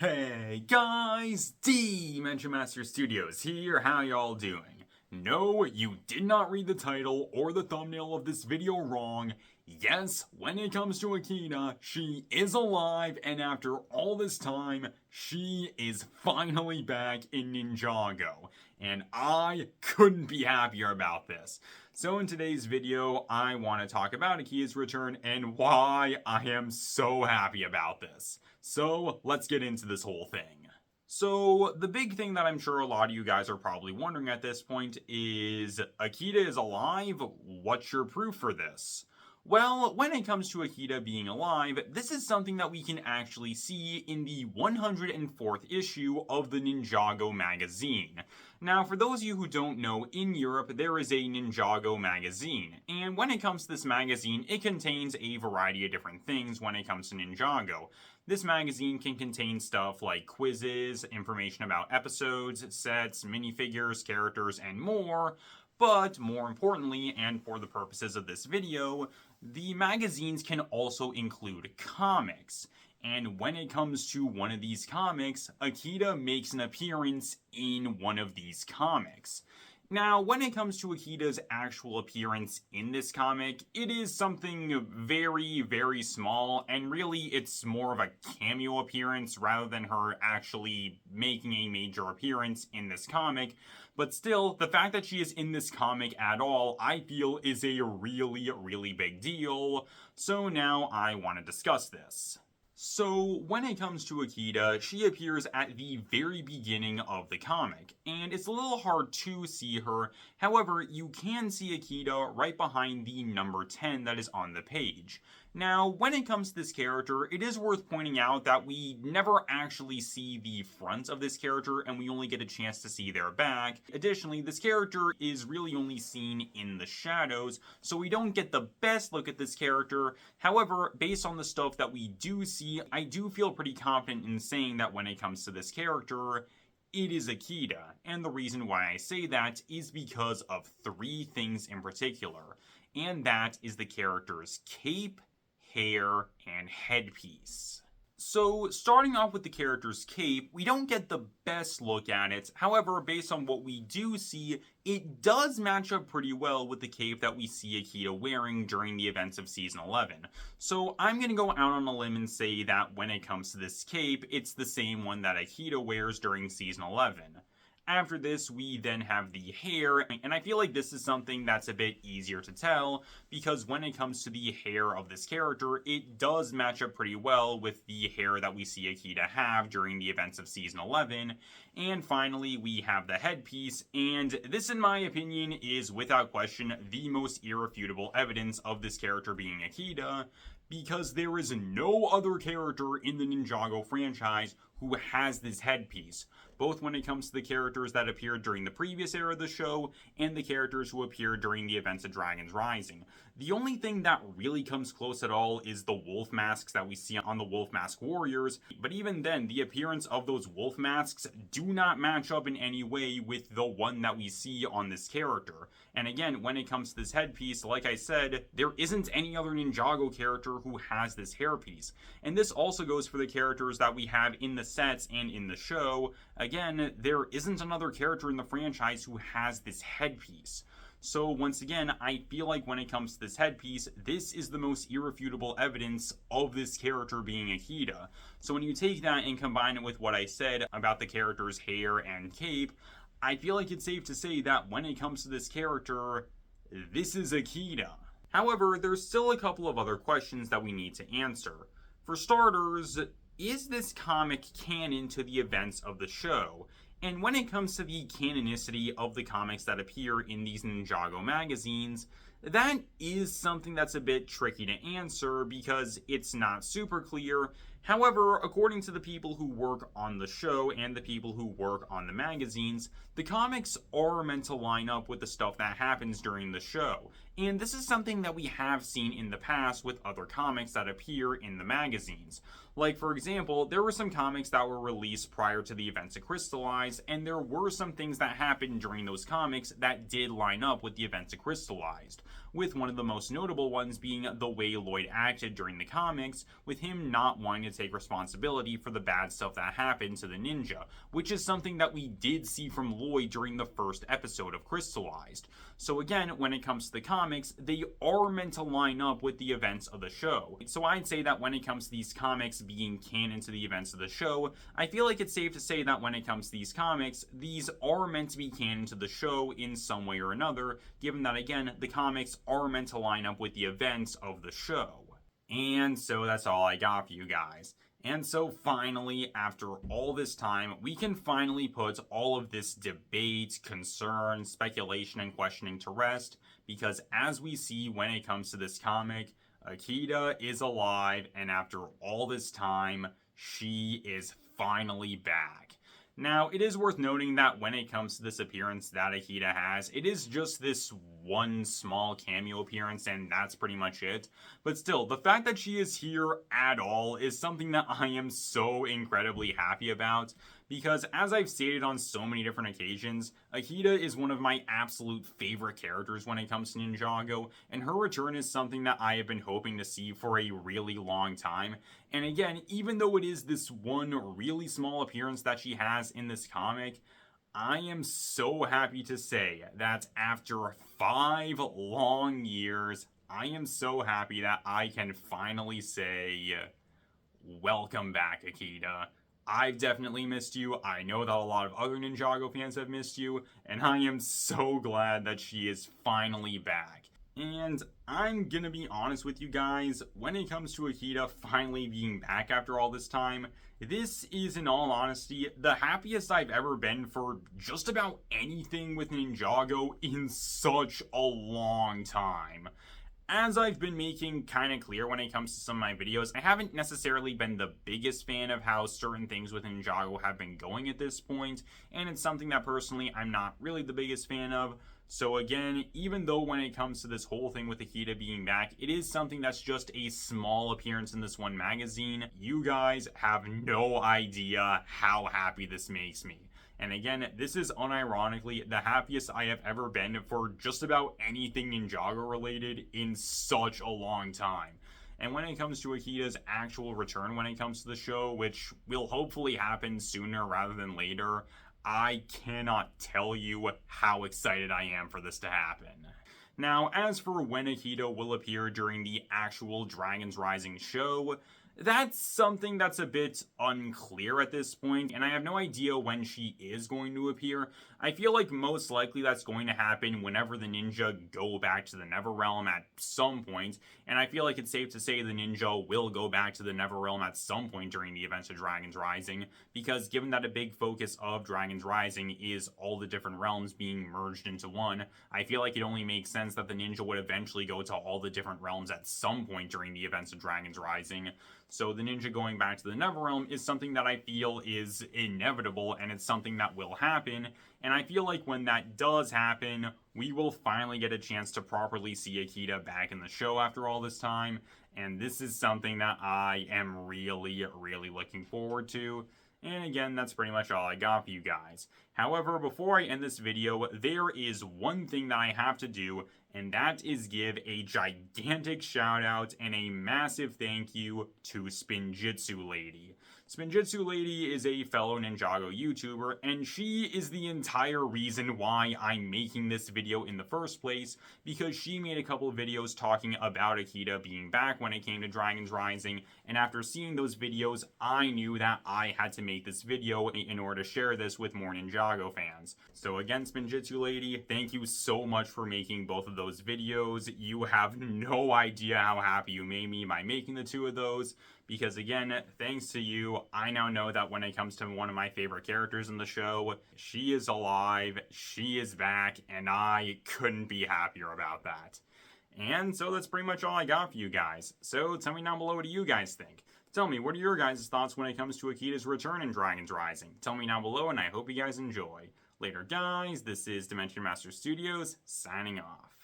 Hey guys, Dimension Master Studios here, how y'all doing? No, you did not read the title or the thumbnail of this video wrong. Yes, when it comes to Akita, she is alive, and after all this time, she is finally back in Ninjago. And I couldn't be happier about this. So in today's video, I want to talk about Akita's return and why I am so happy about this. So let's get into this whole thing. So the big thing that I'm sure a lot of you guys are probably wondering at this point is, Akita is alive? What's your proof for this? Well, when it comes to Akita being alive, this is something that we can actually see in the 104th issue of the Ninjago magazine. Now, for those of you who don't know, in Europe there is a Ninjago magazine, and when it comes to this magazine, it contains a variety of different things when it comes to Ninjago. This magazine can contain stuff like quizzes, information about episodes, sets, minifigures, characters, and more. But more importantly, and for the purposes of this video, the magazines can also include comics. And when it comes to one of these comics, Akita makes an appearance in one of these comics. Now, when it comes to Akita's actual appearance in this comic, it is something very, very small, and really it's more of a cameo appearance rather than her actually making a major appearance in this comic. But still, the fact that she is in this comic at all, I feel is a really, really big deal. So now I want to discuss this. So, when it comes to Akita, she appears at the very beginning of the comic, and it's a little hard to see her. However, you can see Akita right behind the number 10 that is on the page. Now, when it comes to this character, it is worth pointing out that we never actually see the front of this character, and we only get a chance to see their back. Additionally, this character is really only seen in the shadows, so we don't get the best look at this character. However, based on the stuff that we do see, I do feel pretty confident in saying that when it comes to this character, it is Akita. And the reason why I say that is because of three things in particular. And that is the character's cape, hair, and headpiece. So, starting off with the character's cape, we don't get the best look at it. However, based on what we do see, it does match up pretty well with the cape that we see Akita wearing during the events of Season 11. So, I'm going to go out on a limb and say that when it comes to this cape, it's the same one that Akita wears during Season 11. After this, we then have the hair, and I feel like this is something that's a bit easier to tell, because when it comes to the hair of this character, it does match up pretty well with the hair that we see Akita have during the events of Season 11. And finally, we have the headpiece, and this, in my opinion, is without question the most irrefutable evidence of this character being Akita, because there is no other character in the Ninjago franchise who has this headpiece, both when it comes to the characters that appeared during the previous era of the show and the characters who appeared during the events of Dragon's Rising. The only thing that really comes close at all is the wolf masks that we see on the Wolf Mask Warriors, but even then, the appearance of those wolf masks do not match up in any way with the one that we see on this character. And again, when it comes to this headpiece, like I said, there isn't any other Ninjago character who has this hairpiece. And this also goes for the characters that we have in the sets and in the show. Again, there isn't another character in the franchise who has this headpiece. So once again, I feel like when it comes to this headpiece, this is the most irrefutable evidence of this character being Akita. So when you take that and combine it with what I said about the character's hair and cape, I feel like it's safe to say that when it comes to this character, this is Akita. However, there's still a couple of other questions that we need to answer. For starters, is this comic canon to the events of the show? And when it comes to the canonicity of the comics that appear in these Ninjago magazines, that is something that's a bit tricky to answer because it's not super clear. However, according to the people who work on the show and the people who work on the magazines, the comics are meant to line up with the stuff that happens during the show. And this is something that we have seen in the past with other comics that appear in the magazines. Like, for example, there were some comics that were released prior to the events of Crystallize, and there were some things that happened during those comics that did line up with the events of Crystallized. with one of the most notable ones being the way Lloyd acted during the comics, with him not wanting to take responsibility for the bad stuff that happened to the ninja, which is something that we did see from Lloyd during the first episode of Crystallized. So again, when it comes to the comics, they are meant to line up with the events of the show. So I'd say that when it comes to these comics being canon to the events of the show, I feel like it's safe to say that when it comes to these comics, these are meant to be canon to the show in some way or another, given that again, the comics are meant to line up with the events of the show. And so that's all I got for you guys. And so finally, after all this time, we can finally put all of this debate, concern, speculation, and questioning to rest, because as we see when it comes to this comic, Akita is alive, and after all this time, she is finally back. Now, it is worth noting that when it comes to this appearance that Akita has, it is just this one small cameo appearance, and that's pretty much it. But still, the fact that she is here at all is something that I am so incredibly happy about, because as I've stated on so many different occasions, Akita is one of my absolute favorite characters when it comes to Ninjago, and her return is something that I have been hoping to see for a really long time. And again, even though it is this one really small appearance that she has in this comic, I am so happy to say that after 5 long years, I am so happy that I can finally say, welcome back, Akita. I've definitely missed you. I know that a lot of other Ninjago fans have missed you, and I am so glad that she is finally back. And I'm gonna be honest with you guys, when it comes to Akita finally being back after all this time, this is, in all honesty, the happiest I've ever been for just about anything with Ninjago in such a long time. As I've been making kind of clear when it comes to some of my videos, I haven't necessarily been the biggest fan of how certain things with Ninjago have been going at this point, and it's something that personally I'm not really the biggest fan of. So again, even though when it comes to this whole thing with Akita being back, it is something that's just a small appearance in this one magazine, you guys have no idea how happy this makes me. And again, this is unironically the happiest I have ever been for just about anything Ninjago related in such a long time. And when it comes to Akita's actual return when it comes to the show, which will hopefully happen sooner rather than later, I cannot tell you how excited I am for this to happen. Now, as for when Akita will appear during the actual Dragon's Rising show, that's something that's a bit unclear at this point, and I have no idea when she is going to appear. I feel like most likely that's going to happen whenever the ninja go back to the Neverrealm at some point, and I feel like it's safe to say the ninja will go back to the Neverrealm at some point during the events of Dragon's Rising, because given that a big focus of Dragon's Rising is all the different realms being merged into one, I feel like it only makes sense that the ninja would eventually go to all the different realms at some point during the events of Dragon's Rising. So the ninja going back to the Neverrealm is something that I feel is inevitable, and it's something that will happen. And I feel like when that does happen, we will finally get a chance to properly see Akita back in the show after all this time. And this is something that I am really, really looking forward to. And again, that's pretty much all I got for you guys. However, before I end this video, there is one thing that I have to do, and that is give a gigantic shout out and a massive thank you to Spinjitzu Lady. Spinjitzu Lady is a fellow Ninjago YouTuber, and she is the entire reason why I'm making this video in the first place, because she made a couple of videos talking about Akita being back when it came to Dragon's Rising, and after seeing those videos, I knew that I had to make this video in order to share this with more Ninjago fans. So again, Spinjitzu Lady, thank you so much for making both of those videos. You have no idea how happy you made me by making the two of those. Because again, thanks to you, I now know that when it comes to one of my favorite characters in the show, she is alive, she is back, and I couldn't be happier about that. And so that's pretty much all I got for you guys. So tell me down below, what do you guys think? Tell me, what are your guys' thoughts when it comes to Akita's return in Dragon's Rising? Tell me down below, and I hope you guys enjoy. Later guys, this is Dimension Master Studios, signing off.